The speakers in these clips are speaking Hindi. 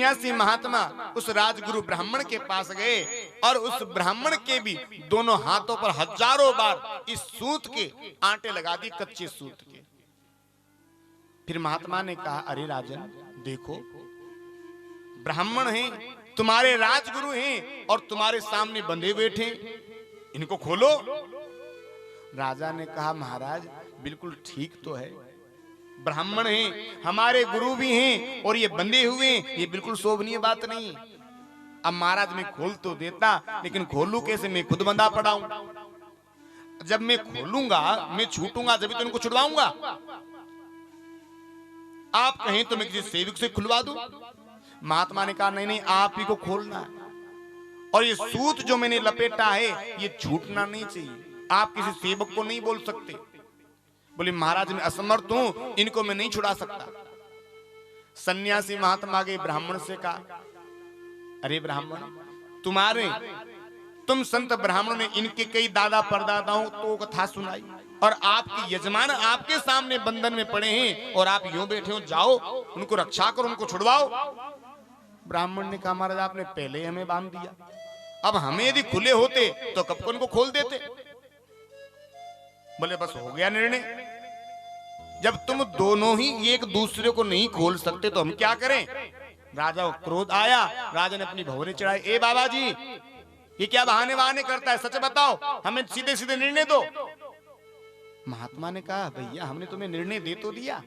सन्यासी महात्मा उस राजगुरु ब्राह्मण के पास गए और उस ब्राह्मण के भी दोनों हाथों पर हजारों बार इस सूत के आंटे लगा दिए, कच्चे सूत के। फिर महात्मा ने कहा, अरे राजन देखो, ब्राह्मण हैं, तुम्हारे राजगुरु हैं और तुम्हारे सामने बंधे बैठे, इनको खोलो। राजा ने कहा, महाराज बिल्कुल ठीक तो है, ब्राह्मण हैं, हमारे गुरु भी हैं और ये बंधे हुए हैं, ये बिल्कुल शोभनीय बात नहीं है। अब महाराज मैं खोल तो देता, लेकिन खोलूं कैसे, मैं खुद बंधा पड़ा हूं। जब मैं खोलूंगा, मैं छूटूंगा जब तो इनको छुड़वाऊंगा। आप कहें तो मैं किसी सेवक से खुलवा दूं। महात्मा ने कहा, नहीं नहीं, आप ही को खोलना है और ये सूत जो मैंने लपेटा है ये छूटना नहीं चाहिए, आप किसी सेवक को नहीं बोल सकते। बोले, महाराज मैं असमर्थ हूं, इनको मैं नहीं छुड़ा सकता। सन्यासी महात्मा के ब्राह्मण से कहा, अरे ब्राह्मण, तुम संत ब्राह्मणों ने इनके कई दादा परदादाओं तो कथा सुनाई और आपके यजमान आपके सामने बंधन में पड़े हैं और आप यूं बैठे हो, जाओ उनको रक्षा करो, उनको छुड़वाओ। ब्राह्मण ने कहा, महाराज आपने पहले हमें बांध दिया, अब हमें यदि खुले होते तो कब को उनको खोल देते। बोले, बस हो गया निर्णय, जब तुम दोनों ही एक दूसरे को नहीं खोल सकते तो हम क्या करें। राजा को क्रोध आया, राजा ने अपनी भौरे चढ़ाई, ए बाबा जी ये क्या बहाने बहाने करता है, सच बताओ, हमें सीधे सीधे निर्णय दो। महात्मा ने कहा, भैया हमने तुम्हें निर्णय दे तो दिया,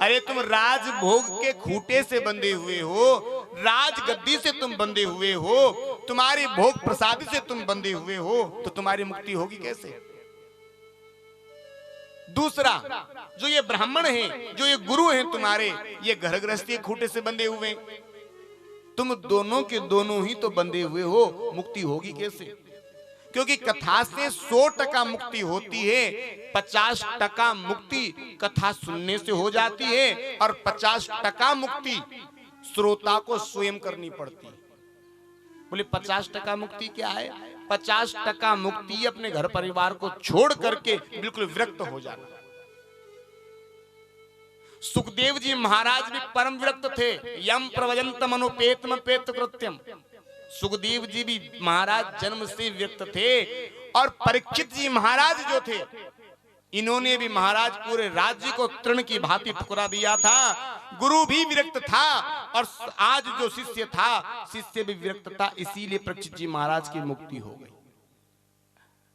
अरे तुम राजभोग के खूंटे से बंधे हुए हो, राजगद्दी से तुम बंधे हुए हो, तुम्हारी भोग प्रसाद से तुम बंधे हुए हो, तो तुम्हारी मुक्ति होगी कैसे। दूसरा, जो ये ब्राह्मण हैं, जो ये गुरु हैं तुम्हारे, ये घर गृहस्थी खूंटे से बंधे हुए, तुम दोनों के दोनों ही तो बंधे हुए हो, मुक्ति होगी कैसे। क्योंकि कथा से 100% मुक्ति होती है, 50% मुक्ति कथा सुनने से हो जाती है और 50% मुक्ति श्रोता को स्वयं करनी पड़ती है। बोले 50% मुक्ति क्या है। 50% मुक्ति अपने घर परिवार को छोड़ करके बिल्कुल विरक्त हो जाना। सुखदेव जी महाराज भी परम विरक्त थे। यम प्रवजंत मनोपेतम पेत कृत्यम। सुखदेव जी भी महाराज जन्म से विरक्त थे और परीक्षित जी महाराज जो थे, इन्होंने भी महाराज पूरे राज्य को तृण की भांति ठुकरा दिया था। गुरु भी विरक्त था और आज जो शिष्य था, शिष्य भी विरक्त था, इसीलिए परीक्षित जी महाराज की मुक्ति हो गई।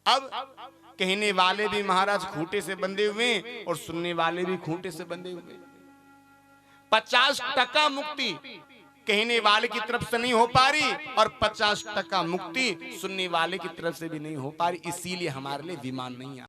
अब कहने वाले भी महाराज खूंटे से बंधे हुए और सुनने वाले भी खूंटे से बंधे हुए। 50% मुक्ति कहने वाले की तरफ से नहीं हो पा रही और 50% मुक्ति सुनने वाले की तरफ से भी नहीं हो पा रही, इसीलिए हमारे लिए विमान नहीं आ